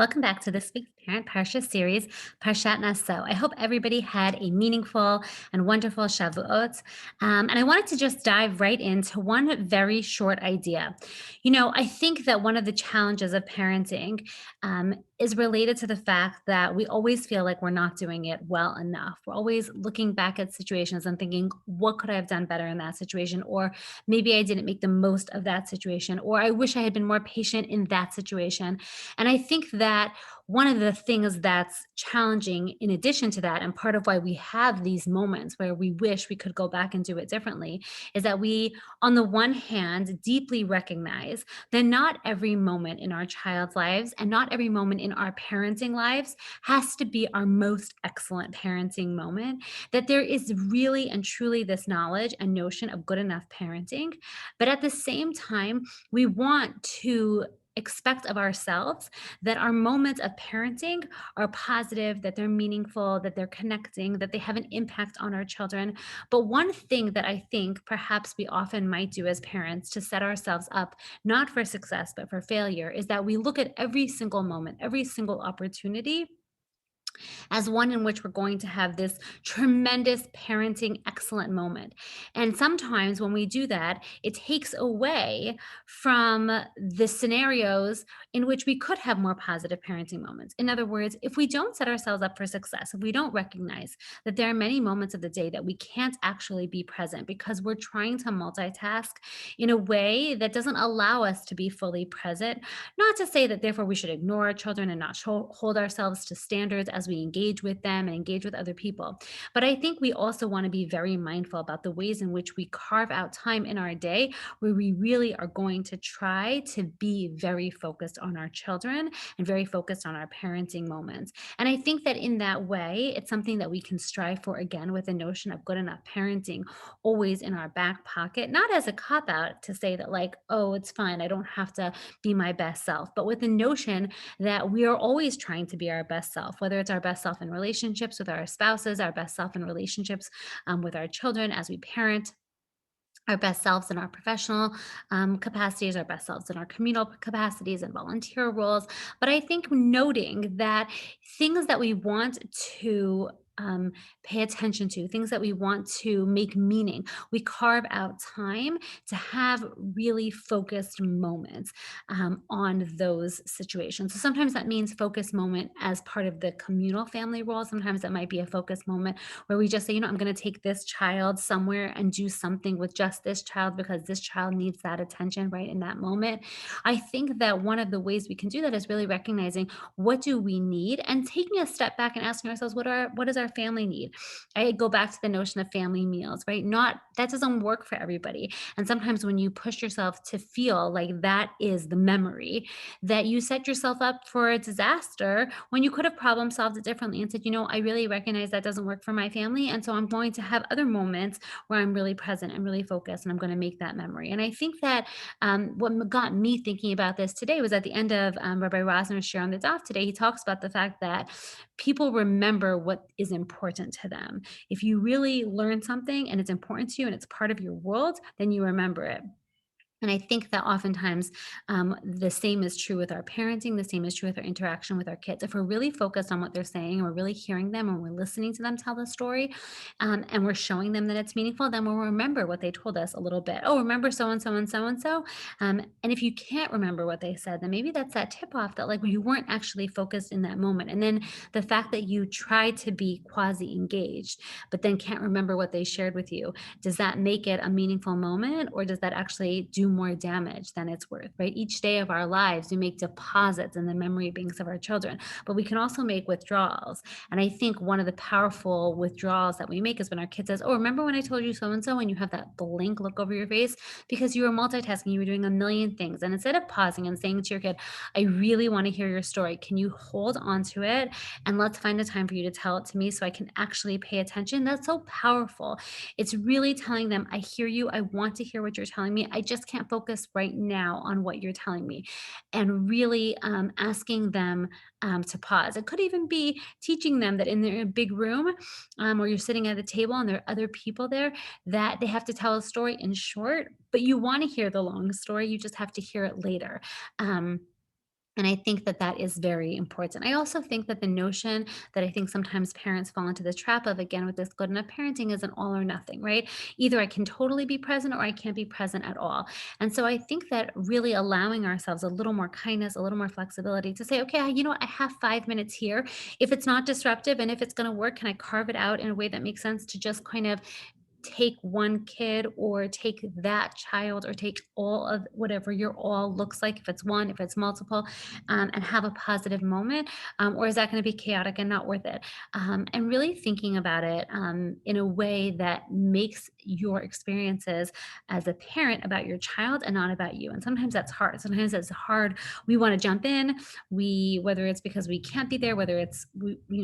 Welcome back to this week's Parent Parsha series, Parashat Naso. I hope everybody had a meaningful and wonderful Shavuot. And I wanted to just dive right into one very short idea. I think that one of the challenges of parenting is related to the fact that we always feel like we're not doing it well enough. We're always looking back at situations and thinking, what could I have done better in that situation? Or maybe I didn't make the most of that situation. Or I wish I had been more patient in that situation. And I think that one of the things that's challenging in addition to that, and part of why we have these moments where we wish we could go back and do it differently, is that we, on the one hand, deeply recognize that not every moment in our child's lives and not every moment in our parenting lives has to be our most excellent parenting moment, that there is really and truly this knowledge and notion of good enough parenting. But at the same time, we want to expect of ourselves that our moments of parenting are positive, that they're meaningful, that they're connecting, that they have an impact on our children. But one thing that I think perhaps we often might do as parents to set ourselves up, not for success, but for failure, is that we look at every single moment, every single opportunity as one in which we're going to have this tremendous parenting excellent moment. And sometimes when we do that, it takes away from the scenarios in which we could have more positive parenting moments. In other words, if we don't set ourselves up for success, if we don't recognize that there are many moments of the day that we can't actually be present because we're trying to multitask in a way that doesn't allow us to be fully present, not to say that therefore we should ignore our children and not hold ourselves to standards as we engage with them and engage with other people. But I think we also want to be very mindful about the ways in which we carve out time in our day where we really are going to try to be very focused on our children and very focused on our parenting moments. And I think that in that way, it's something that we can strive for again with the notion of good enough parenting always in our back pocket, not as a cop out to say that, like, oh, it's fine. I don't have to be my best self, but with the notion that we are always trying to be our best self, whether it's our best self in relationships with our spouses, our best self in relationships with our children as we parent, our best selves in our professional capacities, our best selves in our communal capacities and volunteer roles. But I think noting that things that we want to pay attention to, things that we want to make meaning, we carve out time to have really focused moments on those situations. So sometimes that means focus moment as part of the communal family role. Sometimes it might be a focus moment where we just say, I'm going to take this child somewhere and do something with just this child because this child needs that attention right in that moment. I think that one of the ways we can do that is really recognizing what do we need and taking a step back and asking ourselves, what does our family need? I go back to the notion of family meals, right? Not that doesn't work for everybody. And sometimes when you push yourself to feel like that is the memory, that you set yourself up for a disaster when you could have problem solved it differently and said, I really recognize that doesn't work for my family. And so I'm going to have other moments where I'm really present and really focused and I'm going to make that memory. And I think that what got me thinking about this today was at the end of Rabbi Rosner's share on the daf today, he talks about the fact that people remember what is important to them. If you really learn something and it's important to you and it's part of your world, then you remember it. And I think that oftentimes the same is true with our parenting, the same is true with our interaction with our kids. If we're really focused on what they're saying, and we're really hearing them, and we're listening to them tell the story, and we're showing them that it's meaningful, then we'll remember what they told us a little bit. Oh, remember so and so and so and so. And if you can't remember what they said, then maybe that's that tip off that like you weren't actually focused in that moment. And then the fact that you tried to be quasi engaged, but then can't remember what they shared with you, does that make it a meaningful moment, or does that actually do more damage than it's worth, right? Each day of our lives, we make deposits in the memory banks of our children, but we can also make withdrawals. And I think one of the powerful withdrawals that we make is when our kid says, oh, remember when I told you so and so, and you have that blank look over your face because you were multitasking, you were doing a million things. And instead of pausing and saying to your kid, I really want to hear your story, can you hold on to it and let's find a time for you to tell it to me so I can actually pay attention? That's so powerful. It's really telling them, I hear you. I want to hear what you're telling me. I just can't focus right now on what you're telling me. And really asking them to pause. It could even be teaching them that in their big room or you're sitting at a table and there are other people there, that they have to tell a story in short, but you want to hear the long story. You just have to hear it later. Um, And I think that that is very important. I also think that the notion that I think sometimes parents fall into the trap of, again, with this good enough parenting is an all or nothing, right? Either I can totally be present or I can't be present at all. And so I think that really allowing ourselves a little more kindness, a little more flexibility to say, okay, you know what, I have 5 minutes here. If it's not disruptive and if it's going to work, can I carve it out in a way that makes sense to just kind of take one kid or take that child or take all of whatever your all looks like, if it's one, if it's multiple, and have a positive moment? Or is that going to be chaotic and not worth it? And really thinking about it in a way that makes your experiences as a parent about your child and not about you. And sometimes that's hard. Sometimes it's hard. We want to jump in. Whether it's because we can't be there, whether it's,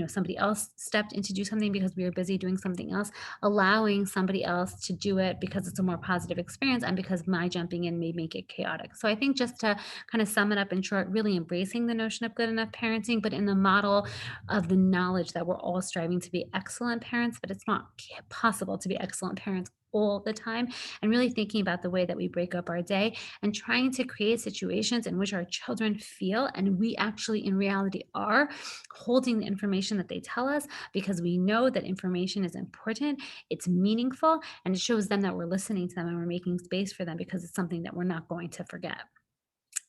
somebody else stepped in to do something because we were busy doing something else, allowing somebody else to do it because it's a more positive experience and because my jumping in may make it chaotic. So I think just to kind of sum it up in short, really embracing the notion of good enough parenting, but in the model of the knowledge that we're all striving to be excellent parents, but it's not possible to be excellent parents all the time, and really thinking about the way that we break up our day and trying to create situations in which our children feel and we actually in reality are holding the information that they tell us, because we know that information is important, it's meaningful, and it shows them that we're listening to them and we're making space for them because it's something that we're not going to forget.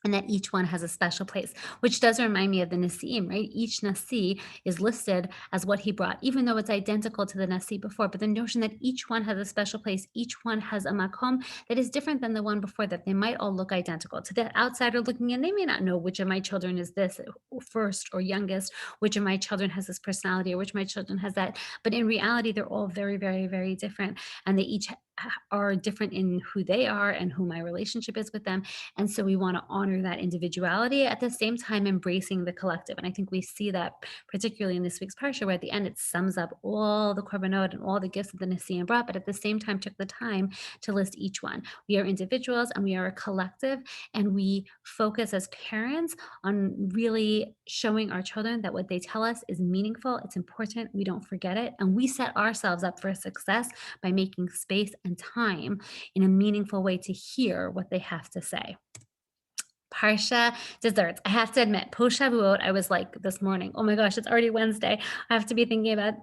And that each one has a special place, which does remind me of the Nasim, right? Each Nasi is listed as what he brought, even though it's identical to the Nasi before. But the notion that each one has a special place, each one has a makom that is different than the one before, that they might all look identical. To the outsider looking in, they may not know which of my children is this first or youngest, which of my children has this personality, or which of my children has that. But in reality, they're all very, very, very different. And they each are different in who they are and who my relationship is with them. And so we want to honor that individuality at the same time embracing the collective. And I think we see that particularly in this week's parsha, where at the end it sums up all the korbanot and all the gifts that the Nesiim brought, but at the same time took the time to list each one. We are individuals and we are a collective, and we focus as parents on really showing our children that what they tell us is meaningful, it's important, we don't forget it, and we set ourselves up for success by making space and time in a meaningful way to hear what they have to say. Parsha desserts. I have to admit, post Shavuot, I was like this morning, oh my gosh, it's already Wednesday. I have to be thinking about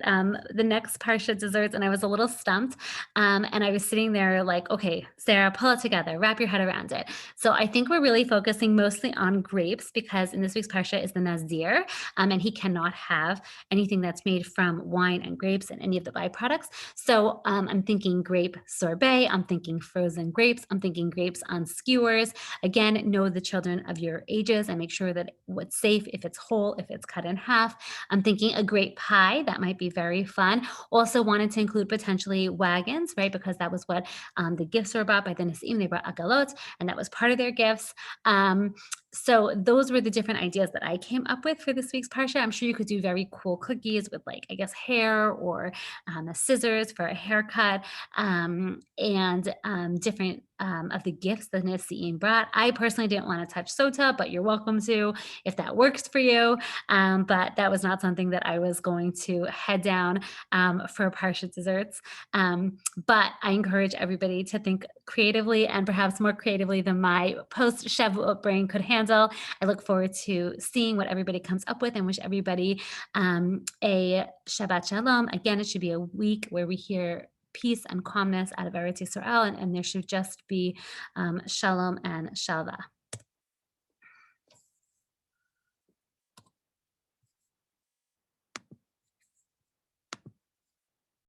the next Parsha desserts, and I was a little stumped. And I was sitting there like, okay, Sarah, pull it together, wrap your head around it. So I think we're really focusing mostly on grapes because in this week's Parsha is the Nazir, and he cannot have anything that's made from wine and grapes and any of the byproducts. So I'm thinking grape sorbet. I'm thinking frozen grapes. I'm thinking grapes on skewers. Again, know the children of your ages and make sure that what's safe, if it's whole, if it's cut in half. I'm thinking a grape pie, that might be very fun. Also wanted to include potentially wagons, right? Because that was what the gifts were about by the Nisim. They brought agalot, and that was part of their gifts. So those were the different ideas that I came up with for this week's Parsha. I'm sure you could do very cool cookies with, like, I guess, hair or scissors for a haircut, and different of the gifts that Nasiim brought. I personally didn't want to touch sota, but you're welcome to if that works for you. But that was not something that I was going to head down for Parsha desserts. But I encourage everybody to think creatively, and perhaps more creatively than my post Shavuot brain could handle. I look forward to seeing what everybody comes up with and wish everybody a Shabbat Shalom. Again, it should be a week where we hear peace and calmness out of Eretz Yisrael, and there should just be shalom and shalva.